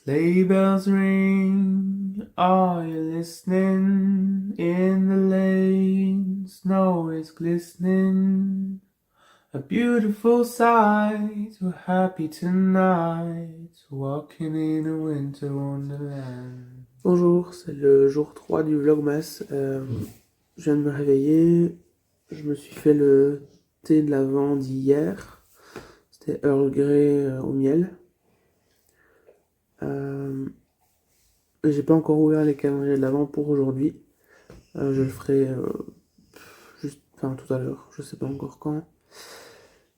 Sleigh bells ring, are you listening? In the lane, snow is glistening. A beautiful sight, we're happy tonight, walking in a winter wonderland. Bonjour, c'est le jour 3 du Vlogmas. Je viens de me réveiller, je me suis fait le thé de lavande hier. C'était Earl Grey au miel. J'ai pas encore ouvert les calendriers de l'avant pour aujourd'hui. Je le ferai tout à l'heure, je sais pas encore quand.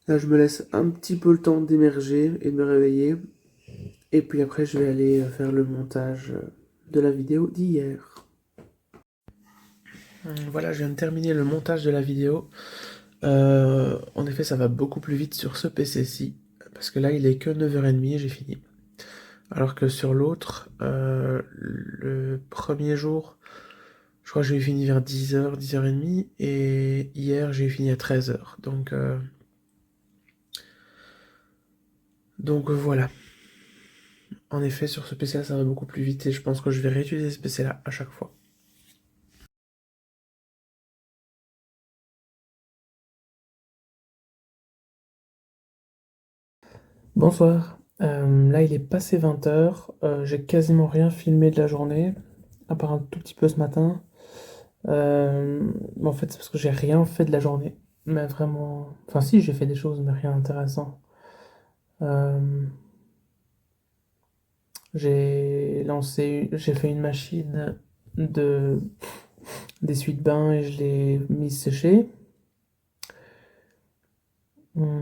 Là, je me laisse un petit peu le temps d'émerger et de me réveiller. Et puis après, je vais aller faire le montage de la vidéo d'hier. Voilà, je viens de terminer le montage de la vidéo. En effet, ça va beaucoup plus vite sur ce PC-ci. Parce que là, il est que 9h30 et j'ai fini. Alors que sur l'autre, le premier jour, je crois que j'ai fini vers 10h, 10h30, et hier j'ai fini à 13h. Donc voilà. En effet, sur ce PC-là, ça va beaucoup plus vite et je pense que je vais réutiliser ce PC-là à chaque fois. Bonsoir. Là, il est passé 20h. J'ai quasiment rien filmé de la journée, à part un tout petit peu ce matin. En fait, c'est parce que j'ai rien fait de la journée. Mais vraiment... Enfin, si, j'ai fait des choses, mais rien d'intéressant. J'ai fait une machine d'essuie-de-bain et je l'ai mise sécher.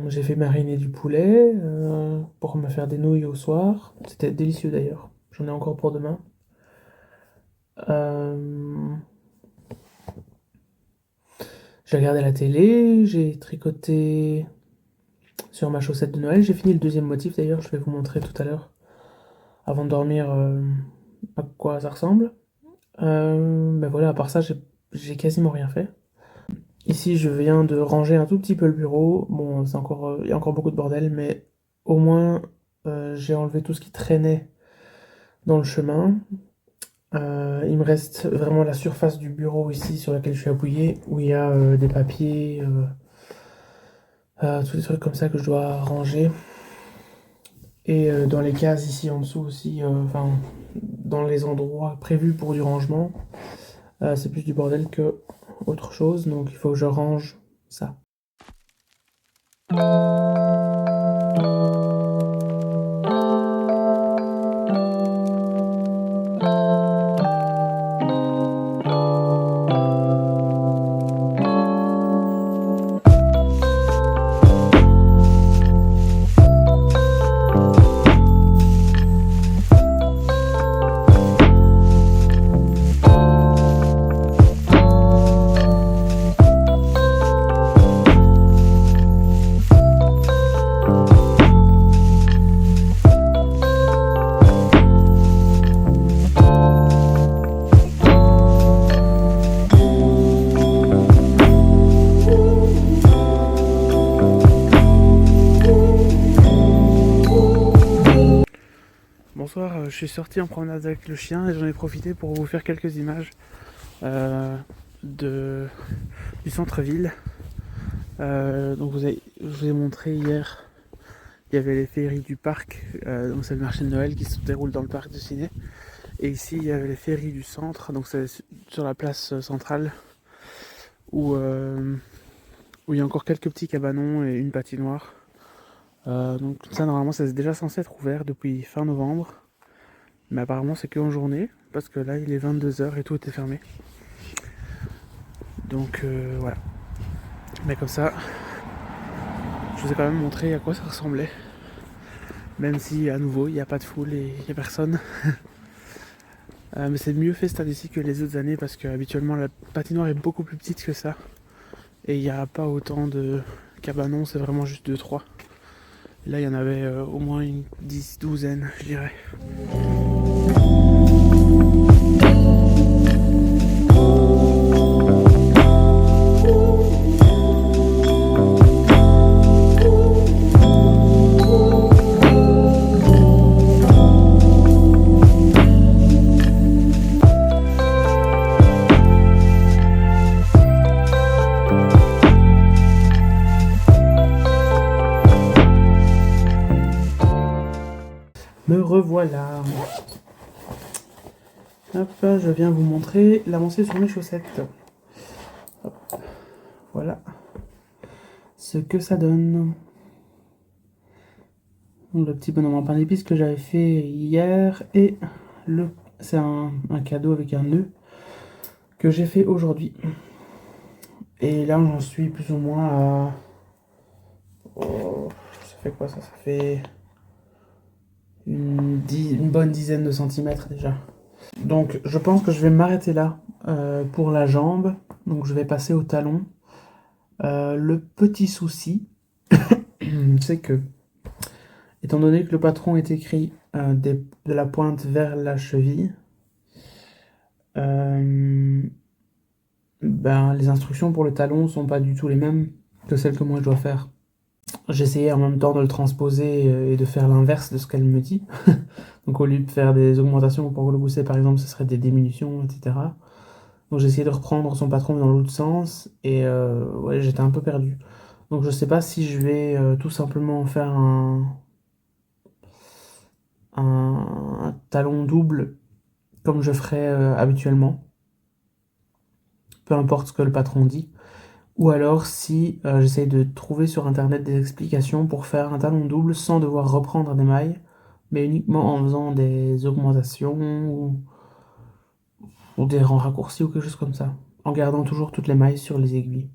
J'ai fait mariner du poulet pour me faire des nouilles au soir. C'était délicieux d'ailleurs. J'en ai encore pour demain. J'ai regardé la télé, j'ai tricoté sur ma chaussette de Noël. J'ai fini le deuxième motif d'ailleurs, je vais vous montrer tout à l'heure, avant de dormir, à quoi ça ressemble. Ben voilà, à part ça, j'ai quasiment rien fait. Ici, je viens de ranger un tout petit peu le bureau. Bon, il y a encore beaucoup de bordel, mais au moins, j'ai enlevé tout ce qui traînait dans le chemin. Il me reste vraiment la surface du bureau ici sur laquelle je suis appuyé, où il y a des papiers, tous des trucs comme ça que je dois ranger. Et dans les cases ici en dessous aussi, dans les endroits prévus pour du rangement, c'est plus du bordel que autre chose, donc il faut que je range ça. Bonsoir, je suis sorti en promenade avec le chien et j'en ai profité pour vous faire quelques images du centre-ville. Donc je vous ai montré hier, il y avait les féeries du parc, donc c'est le marché de Noël qui se déroule dans le parc de Ciné. Et ici il y avait les féeries du centre, donc c'est sur la place centrale où il y a encore quelques petits cabanons et une patinoire. Donc ça normalement c'est déjà censé être ouvert depuis fin novembre, mais apparemment c'est que en journée parce que là il est 22h et tout était fermé. Donc voilà. Mais comme ça, je vous ai quand même montré à quoi ça ressemblait, même si à nouveau il n'y a pas de foule et il n'y a personne. Mais c'est mieux fait cette année-ci que les autres années parce que habituellement la patinoire est beaucoup plus petite que ça et il n'y a pas autant de cabanons, c'est vraiment juste 2-3. Là, il y en avait au moins une douzaine, je dirais. Me revoilà. Hop, je viens vous montrer l'avancée sur mes chaussettes. Hop, voilà ce que ça donne. Donc, le petit bonhomme en pain d'épices que j'avais fait hier et c'est un cadeau avec un nœud que j'ai fait aujourd'hui. Et là j'en suis plus ou moins à... Oh, ça fait quoi ça? Ça fait une bonne dizaine de centimètres déjà. Donc je pense que je vais m'arrêter là pour la jambe. Donc je vais passer au talon. Le petit souci, c'est que, étant donné que le patron est écrit de la pointe vers la cheville, ben, les instructions pour le talon sont pas du tout les mêmes que celles que moi je dois faire. J'essayais en même temps de le transposer et de faire l'inverse de ce qu'elle me dit. Donc au lieu de faire des augmentations pour le gousset par exemple, ce serait des diminutions, etc. Donc j'ai essayé de reprendre son patron dans l'autre sens et ouais, j'étais un peu perdu. Donc je sais pas si je vais tout simplement faire un talon double comme je ferais habituellement, peu importe ce que le patron dit. Ou alors si j'essaye de trouver sur internet des explications pour faire un talon double sans devoir reprendre des mailles, mais uniquement en faisant des augmentations ou des rangs raccourcis ou quelque chose comme ça, en gardant toujours toutes les mailles sur les aiguilles.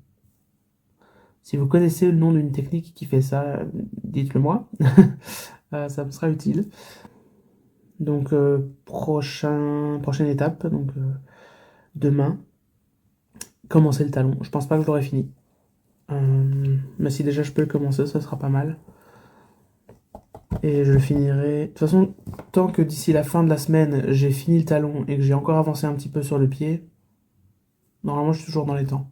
Si vous connaissez le nom d'une technique qui fait ça, dites-le moi, ça me sera utile. Donc prochaine étape, donc demain, commencer le talon. Je pense pas que je l'aurai fini. Mais si déjà je peux le commencer, ça sera pas mal. Et je le finirai. De toute façon, tant que d'ici la fin de la semaine, j'ai fini le talon et que j'ai encore avancé un petit peu sur le pied, normalement je suis toujours dans les temps.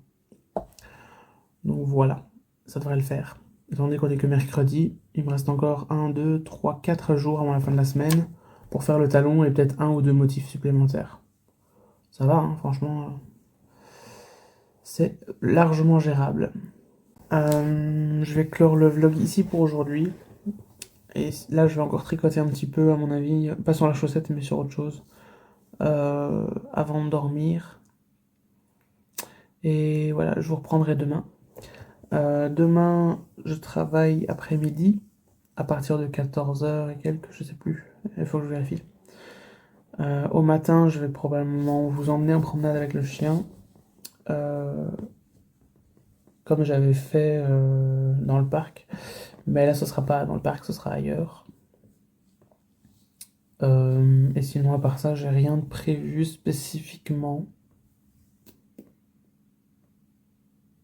Donc voilà, ça devrait le faire. Étant donné qu'on est que mercredi, il me reste encore 1, 2, 3, 4 jours avant la fin de la semaine pour faire le talon et peut-être 1 ou 2 motifs supplémentaires. Ça va, hein, franchement, c'est largement gérable. Je vais clore le vlog ici pour aujourd'hui. Et là, je vais encore tricoter un petit peu, à mon avis, pas sur la chaussette, mais sur autre chose, avant de dormir. Et voilà, je vous reprendrai demain. Demain, je travaille après-midi, à partir de 14h et quelques, je sais plus, il faut que je vérifie. Au matin, je vais probablement vous emmener en promenade avec le chien, comme j'avais fait dans le parc. Mais là, ce sera pas dans le parc, ce sera ailleurs. Et sinon, à part ça, j'ai rien de prévu spécifiquement.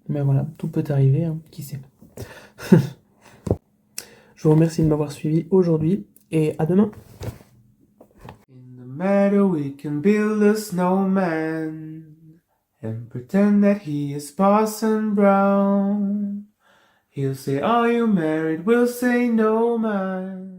Mais voilà, tout peut arriver, hein, qui sait. Je vous remercie de m'avoir suivi aujourd'hui et à demain. In the meadow we can build a snowman and pretend that he is Parson Brown. He'll say, "Are you married?" We'll say, "No, man."